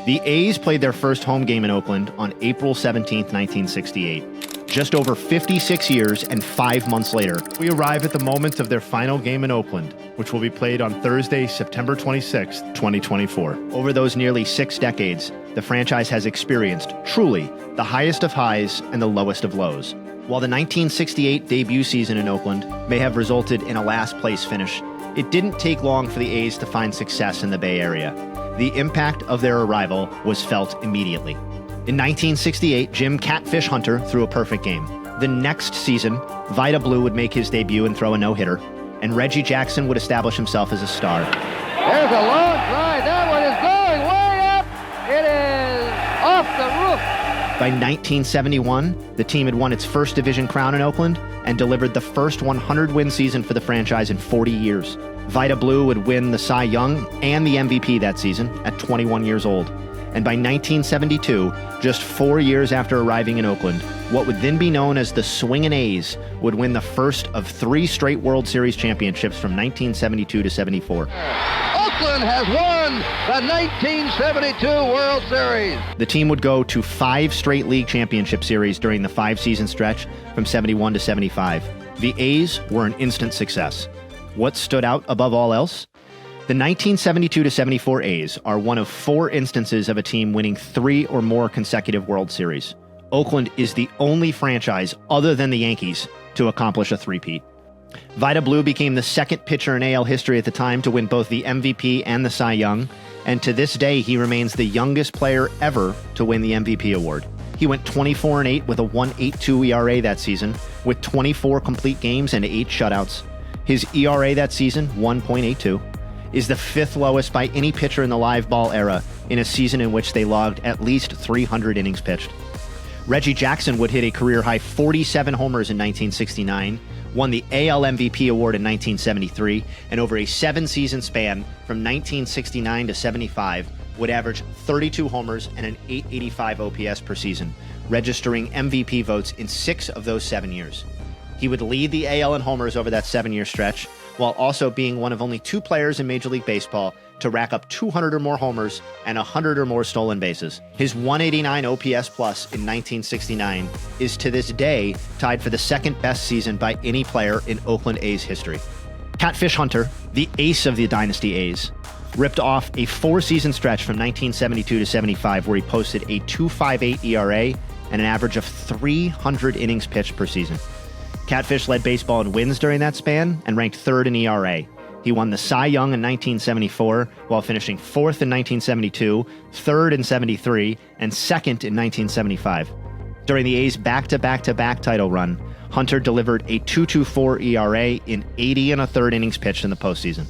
The A's played their first home game in Oakland on April 17, 1968. Just over 56 years and 5 months later, we arrive at the moment of their final game in Oakland, which will be played on Thursday, September 26, 2024. Over those nearly 6 decades, the franchise has experienced, truly, the highest of highs and the lowest of lows. While the 1968 debut season in Oakland may have resulted in a last-place finish, it didn't take long for the A's to find success in the Bay Area. The impact of their arrival was felt immediately. In 1968, Jim "Catfish" Hunter threw a perfect game. The next season, Vida Blue would make his debut and throw a no-hitter, and Reggie Jackson would establish himself as a star. There's a long drive. That one is going way up. It is off the roof. By 1971, the team had won its first division crown in Oakland and delivered the first 100-win season for the franchise in 40 years. Vida Blue would win the Cy Young and the MVP that season at 21 years old. And by 1972, just 4 years after arriving in Oakland, what would then be known as the Swingin' A's would win the first of 3 straight World Series championships from 1972 to 74. Oakland has won the 1972 World Series. The team would go to 5 straight league championship series during the 5-season stretch from 71 to 75. The A's were an instant success. What stood out above all else? The 1972 to 74 A's are one of 4 instances of a team winning 3 or more consecutive World Series. Oakland is the only franchise other than the Yankees to accomplish a three-peat. Vida Blue became the second pitcher in AL history at the time to win both the MVP and the Cy Young, and to this day he remains the youngest player ever to win the MVP award. He went 24-8 with a 1.82 ERA that season, with 24 complete games and 8 shutouts. His ERA that season, 1.82, is the 5th lowest by any pitcher in the live ball era in a season in which they logged at least 300 innings pitched. Reggie Jackson would hit a career-high 47 homers in 1969, won the AL MVP award in 1973, and over a 7-season span from 1969 to 75 would average 32 homers and an .885 OPS per season, registering MVP votes in 6 of those 7 years. He would lead the AL in homers over that 7-year stretch, while also being one of only 2 players in Major League Baseball to rack up 200 or more homers and 100 or more stolen bases. His 189 OPS plus in 1969 is to this day tied for the second best season by any player in Oakland A's history. Catfish Hunter, the ace of the Dynasty A's, ripped off a 4-season stretch from 1972 to 75 where he posted a 2.58 ERA and an average of 300 innings pitched per season. Catfish led baseball in wins during that span and ranked 3rd in ERA. He won the Cy Young in 1974 while finishing 4th in 1972, 3rd in 73, and 2nd in 1975. During the A's back-to-back-to-back title run, Hunter delivered a 2.24 ERA in 80 1/3 innings pitched in the postseason.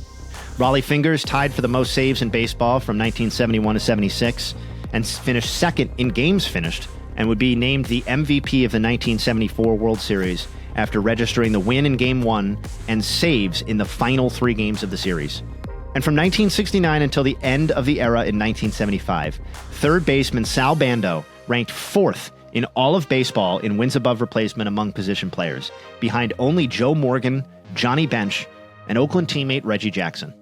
Raleigh Fingers tied for the most saves in baseball from 1971 to 76 and finished 2nd in games finished and would be named the MVP of the 1974 World Series after registering the win in Game 1 and saves in the final 3 games of the series. And from 1969 until the end of the era in 1975, third baseman Sal Bando ranked 4th in all of baseball in wins above replacement among position players, behind only Joe Morgan, Johnny Bench, and Oakland teammate Reggie Jackson.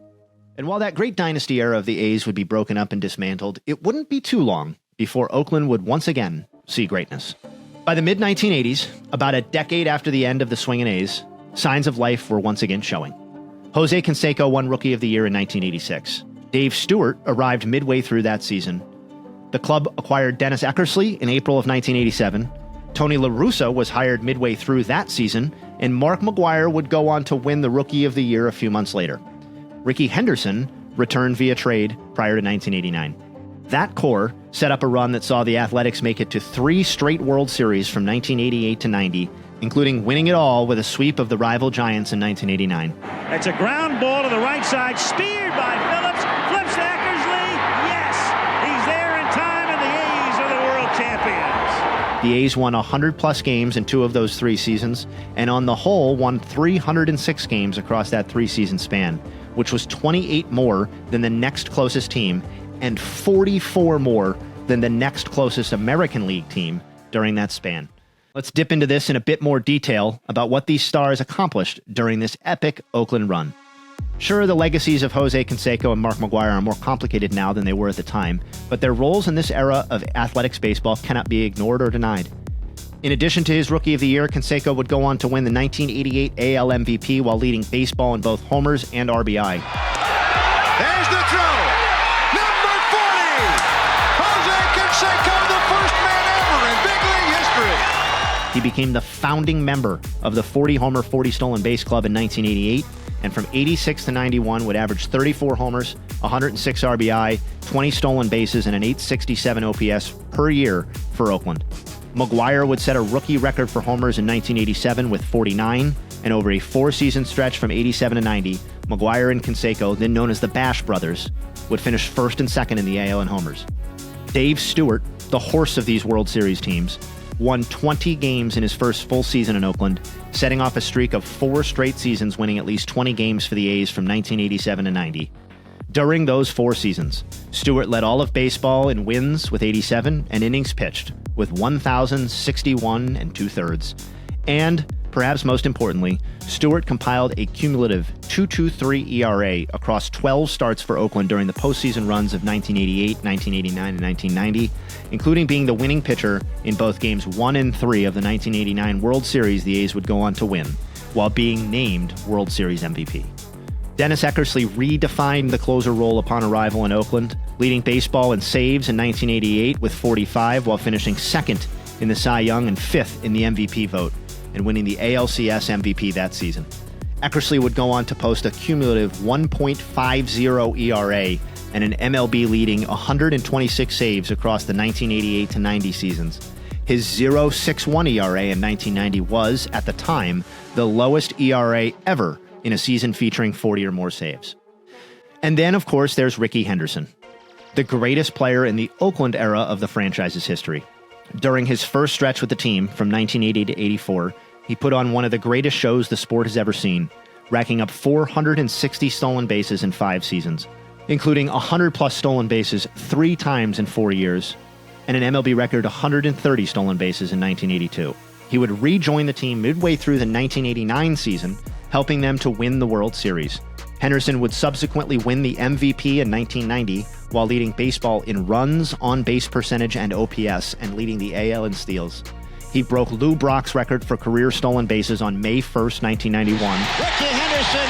And while that great dynasty era of the A's would be broken up and dismantled, it wouldn't be too long before Oakland would once again see greatness. By the mid-1980s, about a decade after the end of the Swingin' A's, signs of life were once again showing. Jose Canseco won Rookie of the Year in 1986. Dave Stewart arrived midway through that season. The club acquired Dennis Eckersley in April of 1987. Tony La Russa was hired midway through that season, and Mark McGwire would go on to win the Rookie of the Year a few months later. Rickey Henderson returned via trade prior to 1989. That core set up a run that saw the Athletics make it to 3 straight World Series from 1988 to 90, including winning it all with a sweep of the rival Giants in 1989. It's a ground ball to the right side, speared by Phillips, flips to Eckersley. Yes, he's there in time, and the A's are the world champions. The A's won 100-plus games in 2 of those 3 seasons, and on the whole won 306 games across that 3-season span, which was 28 more than the next closest team and 44 more than the next closest American League team during that span. Let's dip into this in a bit more detail about what these stars accomplished during this epic Oakland run. Sure, the legacies of Jose Canseco and Mark McGwire are more complicated now than they were at the time, but their roles in this era of athletics baseball cannot be ignored or denied. In addition to his Rookie of the Year, Canseco would go on to win the 1988 AL MVP while leading baseball in both homers and RBI. There's the throw. Number 40. Jose Canseco, the first man ever in big league history. He became the founding member of the 40-homer, 40-stolen-base club in 1988, and from 86 to 91 would average 34 homers, 106 RBI, 20 stolen bases, and an 867 OPS per year for Oakland. McGwire would set a rookie record for homers in 1987 with 49, and over a four-season stretch from 87 to 90, McGwire and Canseco, then known as the Bash Brothers, would finish first and second in the AL in homers. Dave Stewart, the horse of these World Series teams, won 20 games in his first full season in Oakland, setting off a streak of 4 straight seasons winning at least 20 games for the A's from 1987 to 90. During those 4 seasons, Stewart led all of baseball in wins with 87 and innings pitched with 1,061 2/3. And, perhaps most importantly, Stewart compiled a cumulative 2.23 ERA across 12 starts for Oakland during the postseason runs of 1988, 1989, and 1990, including being the winning pitcher in both Games 1 and 3 of the 1989 World Series the A's would go on to win, while being named World Series MVP. Dennis Eckersley redefined the closer role upon arrival in Oakland, leading baseball in saves in 1988 with 45 while finishing second in the Cy Young and 5th in the MVP vote, and winning the ALCS MVP that season. Eckersley would go on to post a cumulative 1.50 ERA and an MLB-leading 126 saves across the 1988 to 90 seasons. His 0.61 ERA in 1990 was, at the time, the lowest ERA ever in a season featuring 40 or more saves. And then, of course, there's Rickey Henderson, the greatest player in the Oakland era of the franchise's history. During his first stretch with the team from 1980 to 84, he put on one of the greatest shows the sport has ever seen, racking up 460 stolen bases in 5 seasons, including 100-plus stolen bases 3 times in 4 years, and an MLB record 130 stolen bases in 1982. He would rejoin the team midway through the 1989 season, helping them to win the World Series. Henderson would subsequently win the MVP in 1990 while leading baseball in runs, on-base percentage, and OPS, and leading the AL in steals. He broke Lou Brock's record for career stolen bases on May 1st, 1991. Rickey Henderson,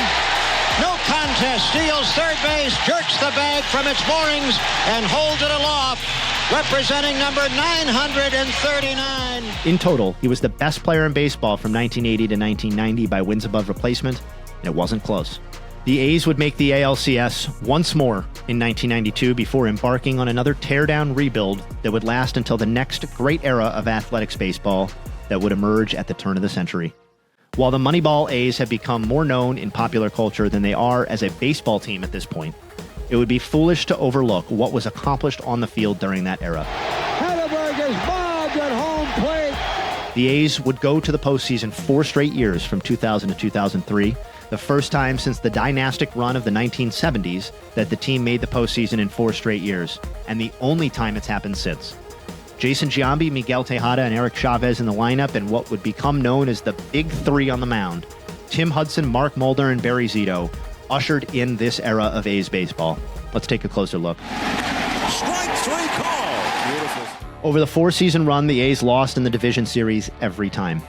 no contest, steals third base, jerks the bag from its moorings, and holds it aloft, representing number 939. In total, he was the best player in baseball from 1980 to 1990 by wins above replacement, and it wasn't close. The A's would make the ALCS once more in 1992 before embarking on another teardown rebuild that would last until the next great era of athletics baseball that would emerge at the turn of the century. While the Moneyball A's have become more known in popular culture than they are as a baseball team at this point, it would be foolish to overlook what was accomplished on the field during that era. Hedberg is bobbed at home plate. The A's would go to the postseason 4 straight years from 2000 to 2003, the first time since the dynastic run of the 1970s that the team made the postseason in 4 straight years, and the only time it's happened since. Jason Giambi, Miguel Tejada, and Eric Chavez in the lineup, and what would become known as the Big Three on the mound, Tim Hudson, Mark Mulder, and Barry Zito, ushered in this era of A's baseball. Let's take a closer look. Strike 3 call. Beautiful. Over the 4-season run, the A's lost in the division series every time.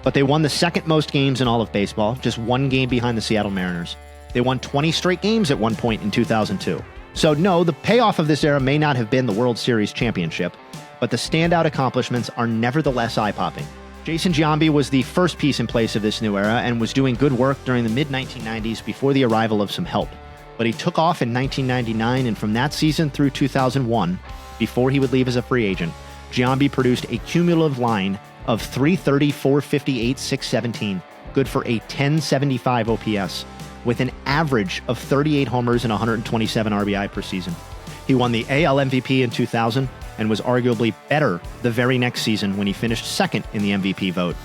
But they won the second most games in all of baseball, just 1 game behind the Seattle Mariners. They won 20 straight games at one point in 2002. So no, the payoff of this era may not have been the World Series championship, but the standout accomplishments are nevertheless eye-popping. Jason Giambi was the first piece in place of this new era and was doing good work during the mid-1990s before the arrival of some help. But he took off in 1999, and from that season through 2001, before he would leave as a free agent, Giambi produced a cumulative line of 330, 458, 617, good for a 1075 OPS, with an average of 38 homers and 127 RBI per season. He won the AL MVP in 2000 and was arguably better the very next season when he finished second in the MVP vote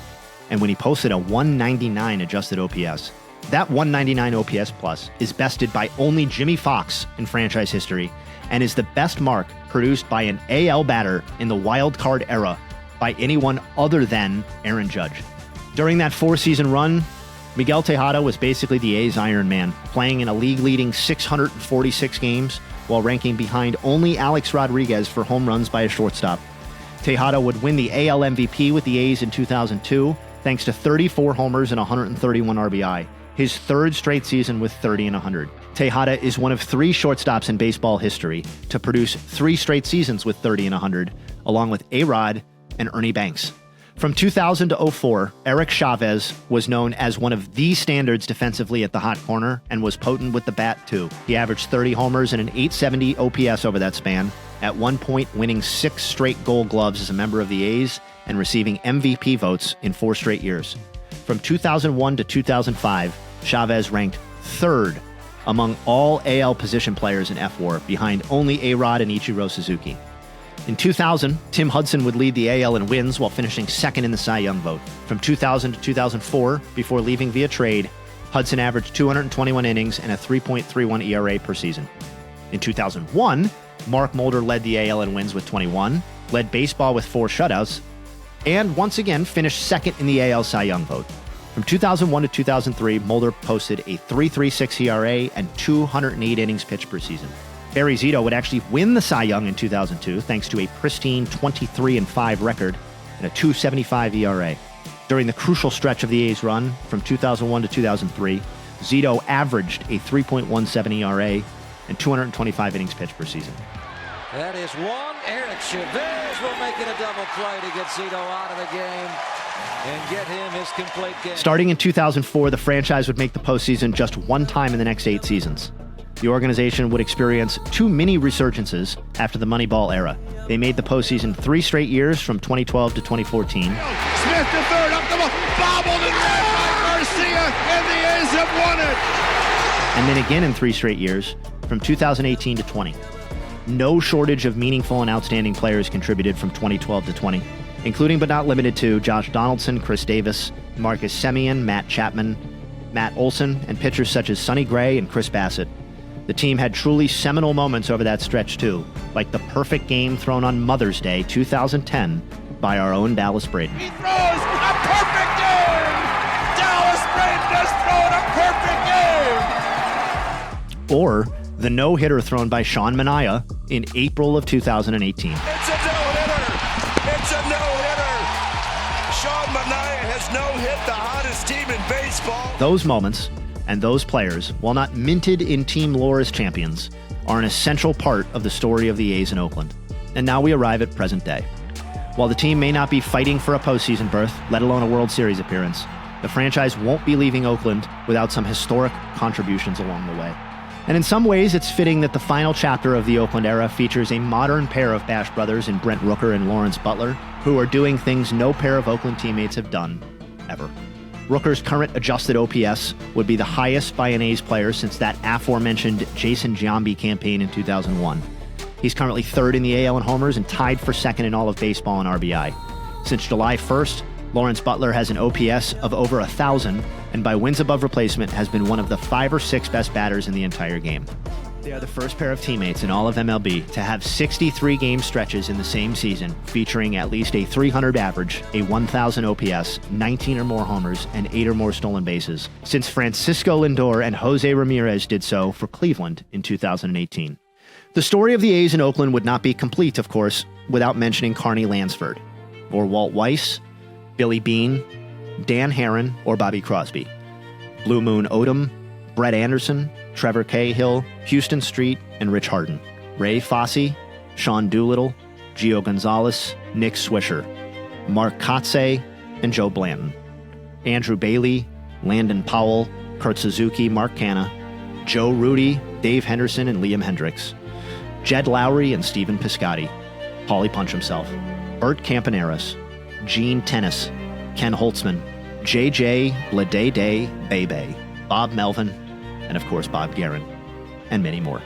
and when he posted a 199 adjusted OPS. That 199 OPS plus is bested by only Jimmy Fox in franchise history and is the best mark produced by an AL batter in the wild card era by anyone other than Aaron Judge. During that 4-season run, Miguel Tejada was basically the A's Iron Man, playing in a league-leading 646 games while ranking behind only Alex Rodriguez for home runs by a shortstop. Tejada would win the AL MVP with the A's in 2002, thanks to 34 homers and 131 RBI, his third straight season with 30 and 100. Tejada is one of 3 shortstops in baseball history to produce 3 straight seasons with 30 and 100, along with A-Rod and Ernie Banks. From 2000 to 2004, Eric Chavez was known as one of the standards defensively at the hot corner and was potent with the bat, too. He averaged 30 homers and an .870 OPS over that span, at one point winning 6 straight Gold Gloves as a member of the A's and receiving MVP votes in 4 straight years. From 2001 to 2005, Chavez ranked 3rd among all AL position players in F-WAR, behind only A-Rod and Ichiro Suzuki. In 2000, Tim Hudson would lead the AL in wins while finishing 2nd in the Cy Young vote. From 2000 to 2004, before leaving via trade, Hudson averaged 221 innings and a 3.31 ERA per season. In 2001, Mark Mulder led the AL in wins with 21, led baseball with 4 shutouts, and once again finished 2nd in the AL Cy Young vote. From 2001 to 2003, Mulder posted a 3.36 ERA and 208 innings pitched per season. Barry Zito would actually win the Cy Young in 2002 thanks to a pristine 23-5 record and a 2.75 ERA. During the crucial stretch of the A's run from 2001 to 2003, Zito averaged a 3.17 ERA and 225 innings pitched per season. That is one. Eric Chavez will make it a double play to get Zito out of the game and get him his complete game. Starting in 2004, the franchise would make the postseason just one time in the next 8 seasons. The organization would experience 2 mini resurgences after the Moneyball era. They made the postseason 3 straight years from 2012 to 2014. Smith to third, up the ball, bobbled and ran by Garcia, and the A's have won it. And then again in 3 straight years from 2018 to 20. No shortage of meaningful and outstanding players contributed from 2012 to 20, including but not limited to Josh Donaldson, Chris Davis, Marcus Semien, Matt Chapman, Matt Olson, and pitchers such as Sonny Gray and Chris Bassett. The team had truly seminal moments over that stretch, too, like the perfect game thrown on Mother's Day 2010 by our own Dallas Braden. He throws a perfect game! Dallas Braden has thrown a perfect game! Or the no-hitter thrown by Sean Manaea in April of 2018. It's a no-hitter! It's a no-hitter! Sean Manaea has no-hit the hottest team in baseball. Those moments and those players, while not minted in team lore as champions, are an essential part of the story of the A's in Oakland. And now we arrive at present day. While the team may not be fighting for a postseason berth, let alone a World Series appearance, the franchise won't be leaving Oakland without some historic contributions along the way. And in some ways, it's fitting that the final chapter of the Oakland era features a modern pair of Bash brothers in Brent Rooker and Lawrence Butler, who are doing things no pair of Oakland teammates have done, ever. Rooker's current adjusted OPS would be the highest by an A's player since that aforementioned Jason Giambi campaign in 2001. He's currently 3rd in the AL in homers and tied for 2nd in all of baseball in RBI. Since July 1st, Lawrence Butler has an OPS of over 1,000, and by wins above replacement has been one of the 5 or 6 best batters in the entire game. They are the first pair of teammates in all of MLB to have 63 game stretches in the same season, featuring at least a 300 average, a 1,000 OPS, 19 or more homers, and 8 or more stolen bases, since Francisco Lindor and Jose Ramirez did so for Cleveland in 2018. The story of the A's in Oakland would not be complete, of course, without mentioning Carney Lansford, or Walt Weiss, Billy Beane, Dan Herron, or Bobby Crosby, Blue Moon Odom, Brett Anderson, Trevor Cahill, Houston Street, and Rich Harden, Ray Fosse, Sean Doolittle, Gio Gonzalez, Nick Swisher, Mark Kotze, and Joe Blanton, Andrew Bailey, Landon Powell, Kurt Suzuki, Mark Canha, Joe Rudy, Dave Henderson, and Liam Hendricks, Jed Lowry and Stephen Piscotty, Paulie Punch himself, Bert Campaneris, Gene Tennis, Ken Holtzman, JJ Ledede Bebe, Bob Melvin, and of course Bob Guerin, and many more.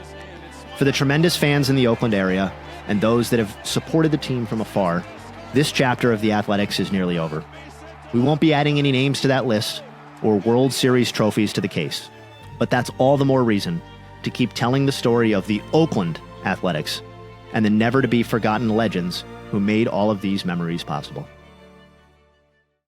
For the tremendous fans in the Oakland area and those that have supported the team from afar, this chapter of the Athletics is nearly over. We won't be adding any names to that list or World Series trophies to the case, but that's all the more reason to keep telling the story of the Oakland Athletics and the never-to-be-forgotten legends who made all of these memories possible.